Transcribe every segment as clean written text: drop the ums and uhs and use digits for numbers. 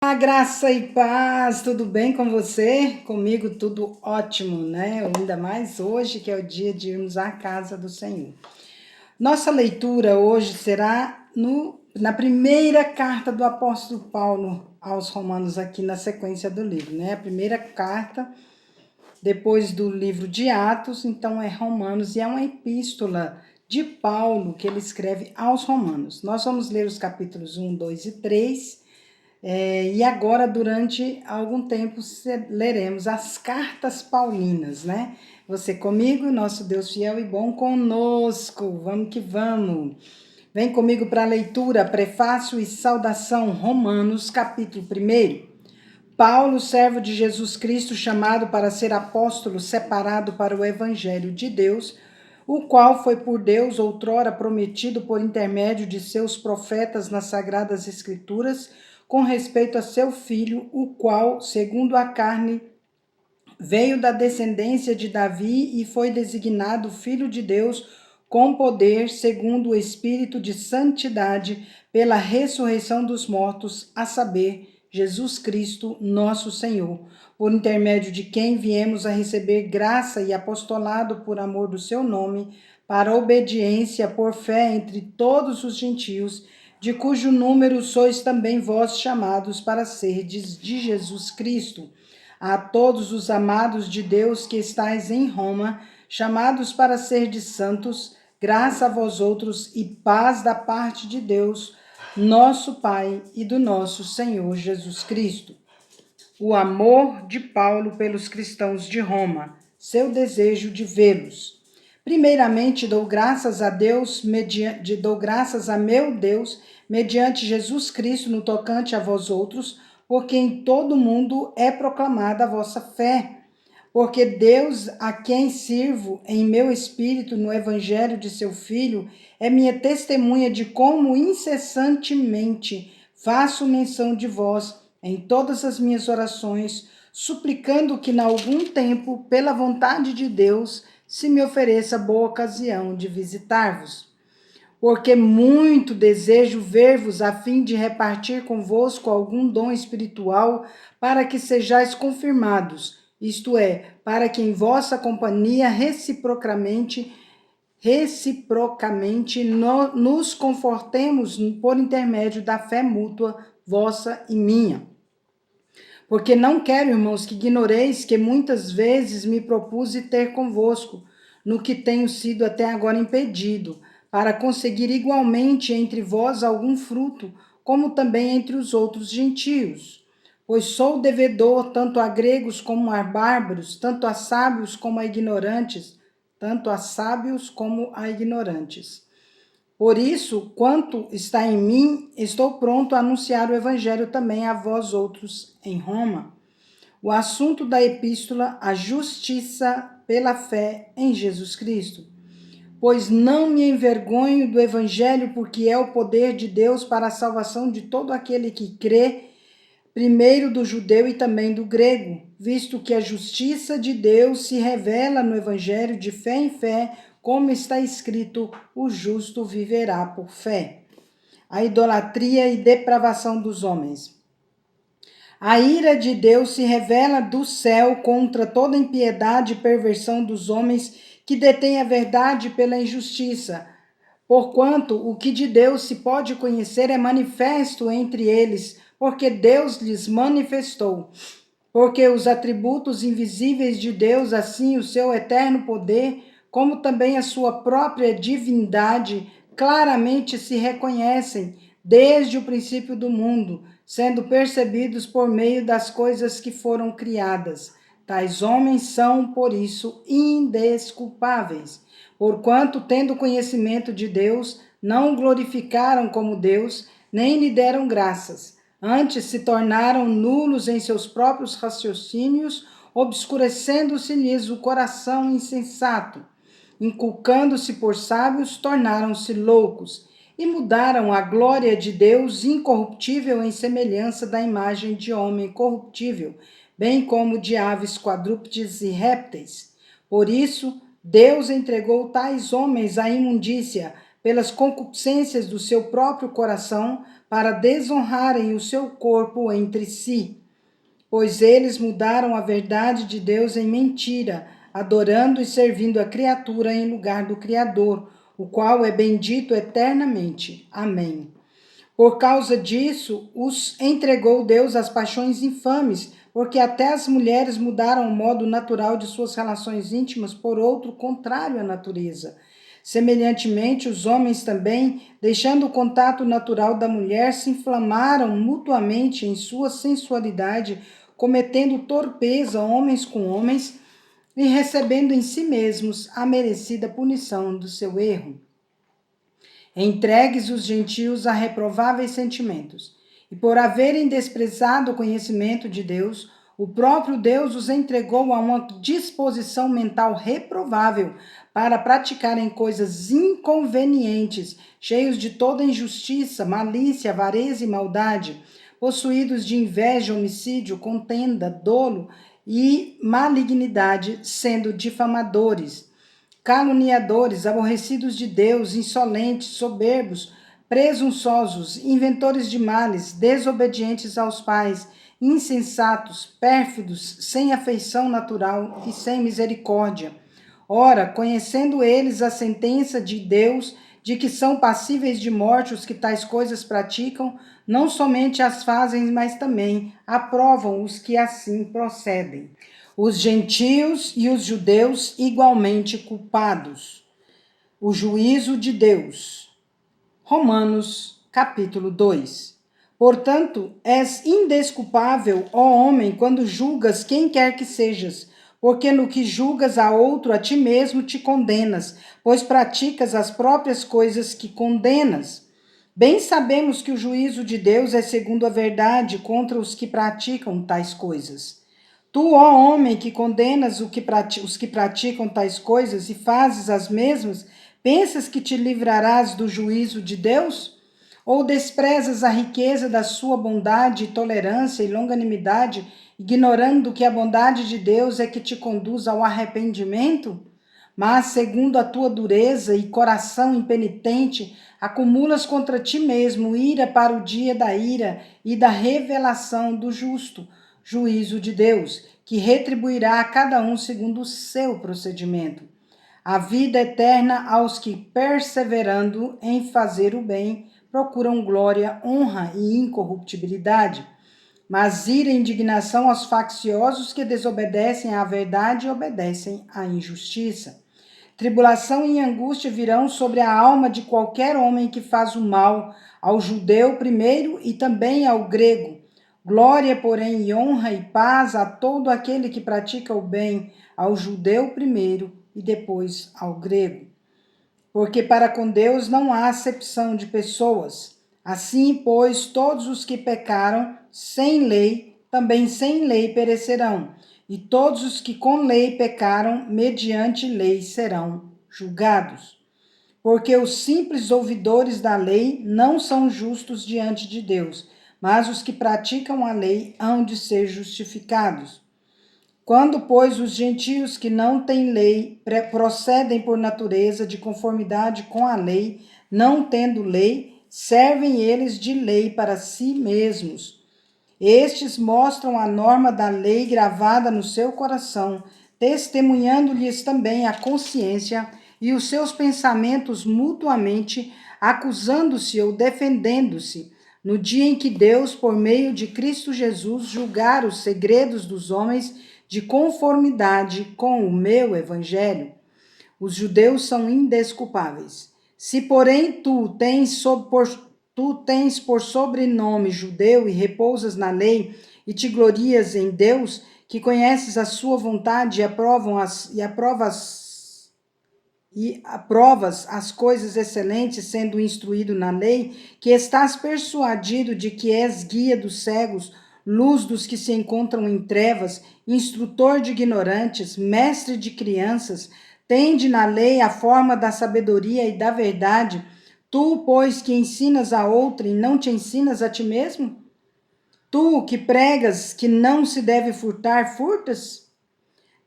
A graça e paz, tudo bem com você? Comigo tudo ótimo, né? Ainda mais hoje que é o dia de irmos à casa do Senhor. Nossa leitura hoje será na primeira carta do apóstolo Paulo aos Romanos, aqui na sequência do livro, né? A primeira carta, depois do livro de Atos, então é Romanos, e é uma epístola de Paulo que ele escreve aos Romanos. Nós vamos ler os capítulos 1, 2 e 3. E agora, durante algum tempo, leremos as cartas paulinas, né? Você comigo, nosso Deus fiel e bom conosco. Vamos que vamos. Vem comigo para a leitura, prefácio e saudação, Romanos, capítulo 1. Paulo, servo de Jesus Cristo, chamado para ser apóstolo, separado para o evangelho de Deus, o qual foi por Deus outrora prometido por intermédio de seus profetas nas sagradas escrituras, com respeito a seu filho, o qual, segundo a carne, veio da descendência de Davi e foi designado Filho de Deus com poder, segundo o Espírito de santidade, pela ressurreição dos mortos, a saber, Jesus Cristo, nosso Senhor, por intermédio de quem viemos a receber graça e apostolado por amor do seu nome, para obediência por fé entre todos os gentios, de cujo número sois também vós chamados para serdes de Jesus Cristo. A todos os amados de Deus que estais em Roma, chamados para serdes santos, graça a vós outros e paz da parte de Deus, nosso Pai e do nosso Senhor Jesus Cristo. O amor de Paulo pelos cristãos de Roma, seu desejo de vê-los. Primeiramente, dou graças a meu Deus, mediante Jesus Cristo, no tocante a vós outros, porque em todo o mundo é proclamada a vossa fé. Porque Deus, a quem sirvo em meu espírito no evangelho de seu Filho, é minha testemunha de como incessantemente faço menção de vós em todas as minhas orações, suplicando que, em algum tempo, pela vontade de Deus, se me ofereça boa ocasião de visitar-vos. Porque muito desejo ver-vos a fim de repartir convosco algum dom espiritual, para que sejais confirmados, isto é, para que em vossa companhia reciprocamente nos confortemos por intermédio da fé mútua, vossa e minha. Porque não quero, irmãos, que ignoreis que muitas vezes me propus ter convosco, no que tenho sido até agora impedido, para conseguir igualmente entre vós algum fruto, como também entre os outros gentios. Pois sou devedor tanto a gregos como a bárbaros, tanto a sábios como a ignorantes, Por isso, quanto está em mim, estou pronto a anunciar o evangelho também a vós outros em Roma. O assunto da epístola, a justiça pela fé em Jesus Cristo. Pois não me envergonho do evangelho, porque é o poder de Deus para a salvação de todo aquele que crê, primeiro do judeu e também do grego, visto que a justiça de Deus se revela no evangelho de fé em fé, como está escrito, o justo viverá por fé. A idolatria e depravação dos homens. A ira de Deus se revela do céu contra toda impiedade e perversão dos homens que detêm a verdade pela injustiça. Porquanto o que de Deus se pode conhecer é manifesto entre eles, porque Deus lhes manifestou. Porque os atributos invisíveis de Deus, assim o seu eterno poder, como também a sua própria divindade, claramente se reconhecem desde o princípio do mundo, sendo percebidos por meio das coisas que foram criadas. Tais homens são, por isso, indesculpáveis, porquanto, tendo conhecimento de Deus, não o glorificaram como Deus, nem lhe deram graças. Antes se tornaram nulos em seus próprios raciocínios, obscurecendo-se-lhes o coração insensato. Inculcando-se por sábios, tornaram-se loucos e mudaram a glória de Deus incorruptível em semelhança da imagem de homem corruptível, bem como de aves quadrúpedes e répteis. Por isso, Deus entregou tais homens à imundícia pelas concupiscências do seu próprio coração, para desonrarem o seu corpo entre si, pois eles mudaram a verdade de Deus em mentira, adorando e servindo a criatura em lugar do Criador, o qual é bendito eternamente. Amém. Por causa disso, os entregou Deus às paixões infames, porque até as mulheres mudaram o modo natural de suas relações íntimas por outro contrário à natureza. Semelhantemente, os homens também, deixando o contato natural da mulher, se inflamaram mutuamente em sua sensualidade, cometendo torpeza homens com homens e recebendo em si mesmos a merecida punição do seu erro. Entregues os gentios a reprováveis sentimentos, e por haverem desprezado o conhecimento de Deus, o próprio Deus os entregou a uma disposição mental reprovável para praticarem coisas inconvenientes, cheios de toda injustiça, malícia, avareza e maldade, possuídos de inveja, homicídio, contenda, dolo e malignidade, sendo difamadores, caluniadores, aborrecidos de Deus, insolentes, soberbos, presunçosos, inventores de males, desobedientes aos pais, insensatos, pérfidos, sem afeição natural e sem misericórdia. Ora, conhecendo eles a sentença de Deus, de que são passíveis de morte os que tais coisas praticam, não somente as fazem, mas também aprovam os que assim procedem. Os gentios e os judeus igualmente culpados. O juízo de Deus. Romanos, capítulo 2. Portanto, és indesculpável, ó homem, quando julgas quem quer que sejas, porque no que julgas a outro, a ti mesmo te condenas, pois praticas as próprias coisas que condenas. Bem sabemos que o juízo de Deus é segundo a verdade contra os que praticam tais coisas. Tu, ó homem, que condenas os que praticam tais coisas e fazes as mesmas, pensas que te livrarás do juízo de Deus? Ou desprezas a riqueza da sua bondade, tolerância e longanimidade, ignorando que a bondade de Deus é que te conduz ao arrependimento? Mas, segundo a tua dureza e coração impenitente, acumulas contra ti mesmo ira para o dia da ira e da revelação do justo juízo de Deus, que retribuirá a cada um segundo o seu procedimento. A vida eterna aos que, perseverando em fazer o bem, procuram glória, honra e incorruptibilidade. Mas ira e indignação aos facciosos que desobedecem à verdade e obedecem à injustiça. Tribulação e angústia virão sobre a alma de qualquer homem que faz o mal, ao judeu primeiro e também ao grego. Glória, porém, e honra e paz a todo aquele que pratica o bem, ao judeu primeiro e depois ao grego. Porque para com Deus não há acepção de pessoas. Assim, pois, todos os que pecaram sem lei, também sem lei perecerão, e todos os que com lei pecaram, mediante lei serão julgados. Porque os simples ouvidores da lei não são justos diante de Deus, mas os que praticam a lei hão de ser justificados. Quando, pois, os gentios que não têm lei procedem por natureza de conformidade com a lei, não tendo lei, servem eles de lei para si mesmos. Estes mostram a norma da lei gravada no seu coração, testemunhando-lhes também a consciência e os seus pensamentos mutuamente, acusando-se ou defendendo-se, no dia em que Deus, por meio de Cristo Jesus, julgar os segredos dos homens de conformidade com o meu evangelho. Os judeus são indesculpáveis. Se, porém, tu tens por sobrenome judeu e repousas na lei e te glorias em Deus, que conheces a sua vontade e aprovas as coisas excelentes, sendo instruído na lei, que estás persuadido de que és guia dos cegos, luz dos que se encontram em trevas, instrutor de ignorantes, mestre de crianças, tende na lei a forma da sabedoria e da verdade. Tu, pois, que ensinas a outrem, não te ensinas a ti mesmo? Tu, que pregas que não se deve furtar, furtas?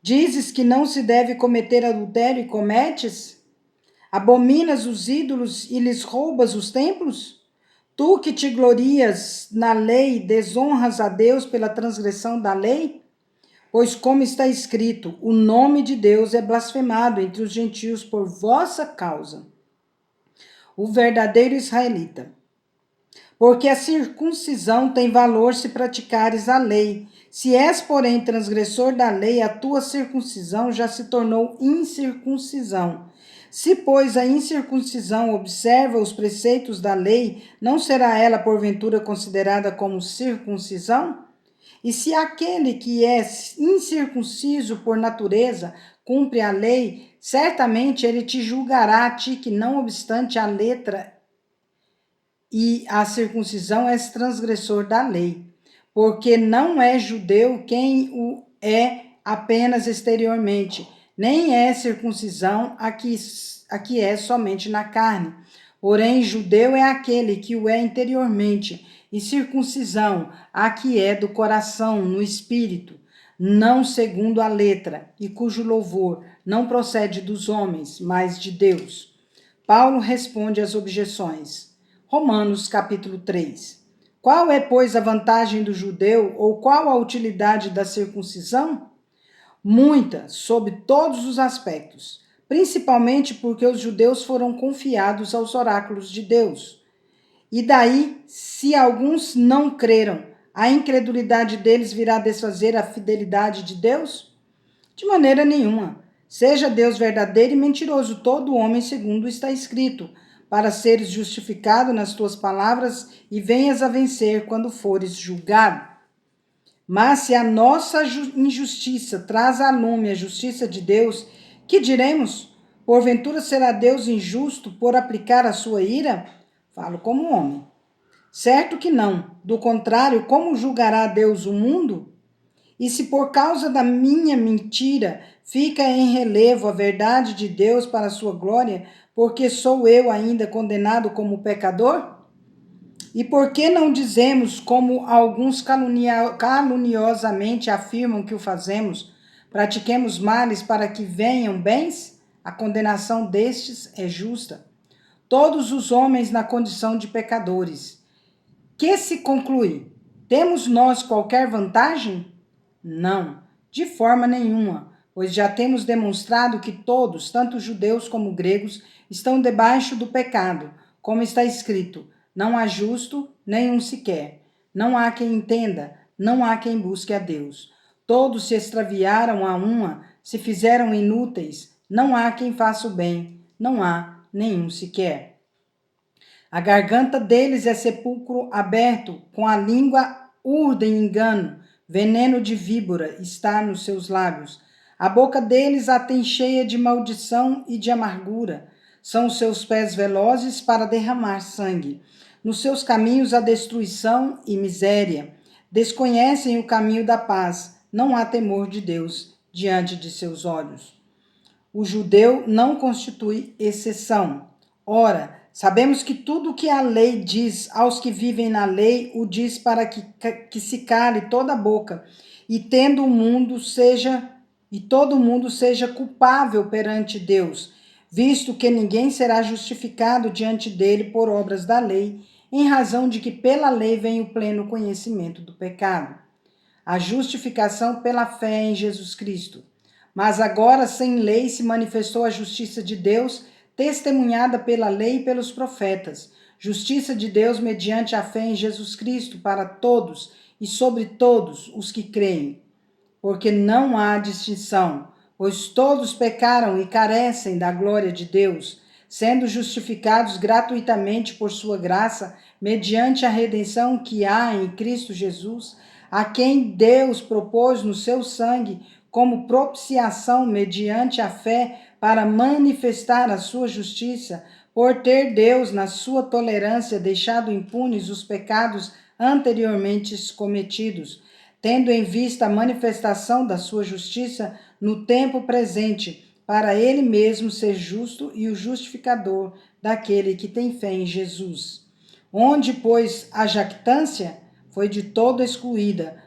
Dizes que não se deve cometer adultério e cometes? Abominas os ídolos e lhes roubas os templos? Tu que te glorias na lei, desonras a Deus pela transgressão da lei? Pois, como está escrito, o nome de Deus é blasfemado entre os gentios por vossa causa, o verdadeiro israelita. Porque a circuncisão tem valor se praticares a lei. Se és, porém, transgressor da lei, a tua circuncisão já se tornou incircuncisão. Se, pois, a incircuncisão observa os preceitos da lei, não será ela, porventura, considerada como circuncisão? E se aquele que é incircunciso por natureza cumpre a lei, certamente ele te julgará a ti que, não obstante a letra e a circuncisão, és transgressor da lei, porque não é judeu quem o é apenas exteriormente, nem é circuncisão a que é somente na carne. Porém, judeu é aquele que o é interiormente, e circuncisão a que é do coração, no espírito, não segundo a letra, e cujo louvor não procede dos homens, mas de Deus. Paulo responde às objeções. Romanos capítulo 3. Qual é, pois, a vantagem do judeu, ou qual a utilidade da circuncisão? Muita, sob todos os aspectos, principalmente porque os judeus foram confiados aos oráculos de Deus. E daí, se alguns não creram, a incredulidade deles virá desfazer a fidelidade de Deus? De maneira nenhuma. Seja Deus verdadeiro e mentiroso, todo homem, segundo está escrito, para seres justificado nas tuas palavras e venhas a vencer quando fores julgado. Mas se a nossa injustiça traz à lume a justiça de Deus, que diremos? Porventura será Deus injusto por aplicar a sua ira? Falo como homem. Certo que não. Do contrário, como julgará Deus o mundo? E se por causa da minha mentira fica em relevo a verdade de Deus para a sua glória, porque sou eu ainda condenado como pecador? E por que não dizemos, como alguns caluniosamente afirmam que o fazemos, pratiquemos males para que venham bens? A condenação destes é justa. Todos os homens na condição de pecadores. Que se conclui? Temos nós qualquer vantagem? Não, de forma nenhuma, pois já temos demonstrado que todos, tanto judeus como gregos, estão debaixo do pecado, como está escrito: não há justo, nenhum sequer. Não há quem entenda, não há quem busque a Deus. Todos se extraviaram a uma, se fizeram inúteis, não há quem faça o bem, não há nenhum sequer. A garganta deles é sepulcro aberto, com a língua urdem engano, veneno de víbora está nos seus lábios. A boca deles a tem cheia de maldição e de amargura. São os seus pés velozes para derramar sangue. Nos seus caminhos há destruição e miséria. Desconhecem o caminho da paz. Não há temor de Deus diante de seus olhos. O judeu não constitui exceção. Ora, sabemos que tudo o que a lei diz aos que vivem na lei, o diz para que se cale toda a boca, e tendo o mundo seja, e todo mundo seja culpável perante Deus, visto que ninguém será justificado diante dele por obras da lei, em razão de que pela lei vem o pleno conhecimento do pecado. A justificação pela fé em Jesus Cristo. Mas agora, sem lei, se manifestou a justiça de Deus, testemunhada pela lei e pelos profetas. Justiça de Deus mediante a fé em Jesus Cristo para todos e sobre todos os que creem. Porque não há distinção, pois todos pecaram e carecem da glória de Deus, sendo justificados gratuitamente por sua graça, mediante a redenção que há em Cristo Jesus, a quem Deus propôs no seu sangue como propiciação mediante a fé para manifestar a sua justiça, por ter Deus, na sua tolerância, deixado impunes os pecados anteriormente cometidos, tendo em vista a manifestação da sua justiça no tempo presente, para ele mesmo ser justo e o justificador daquele que tem fé em Jesus. Onde, pois, a jactância foi de todo excluída.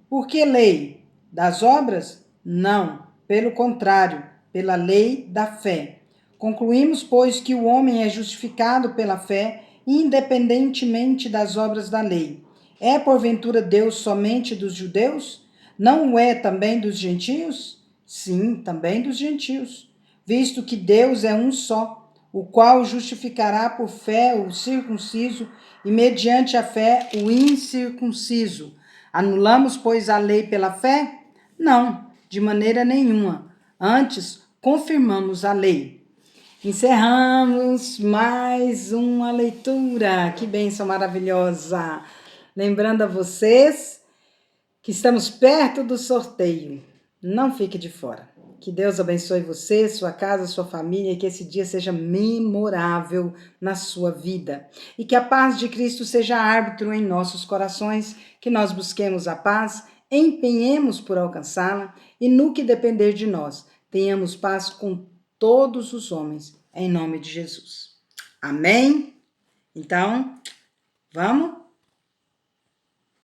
Por que lei? Das obras? Não, pelo contrário, pela lei da fé. Concluímos, pois, que o homem é justificado pela fé independentemente das obras da lei. É porventura Deus somente dos judeus? Não o é também dos gentios? Sim, também dos gentios, visto que Deus é um só, o qual justificará por fé o circunciso e mediante a fé o incircunciso. Anulamos, pois, a lei pela fé? Não, de maneira nenhuma. Antes, confirmamos a lei. Encerramos mais uma leitura. Que bênção maravilhosa! Lembrando a vocês que estamos perto do sorteio. Não fique de fora. Que Deus abençoe você, sua casa, sua família, e que esse dia seja memorável na sua vida. E que a paz de Cristo seja árbitro em nossos corações, que nós busquemos a paz, empenhemos por alcançá-la e no que depender de nós, tenhamos paz com todos os homens, em nome de Jesus. Amém? Então, vamos?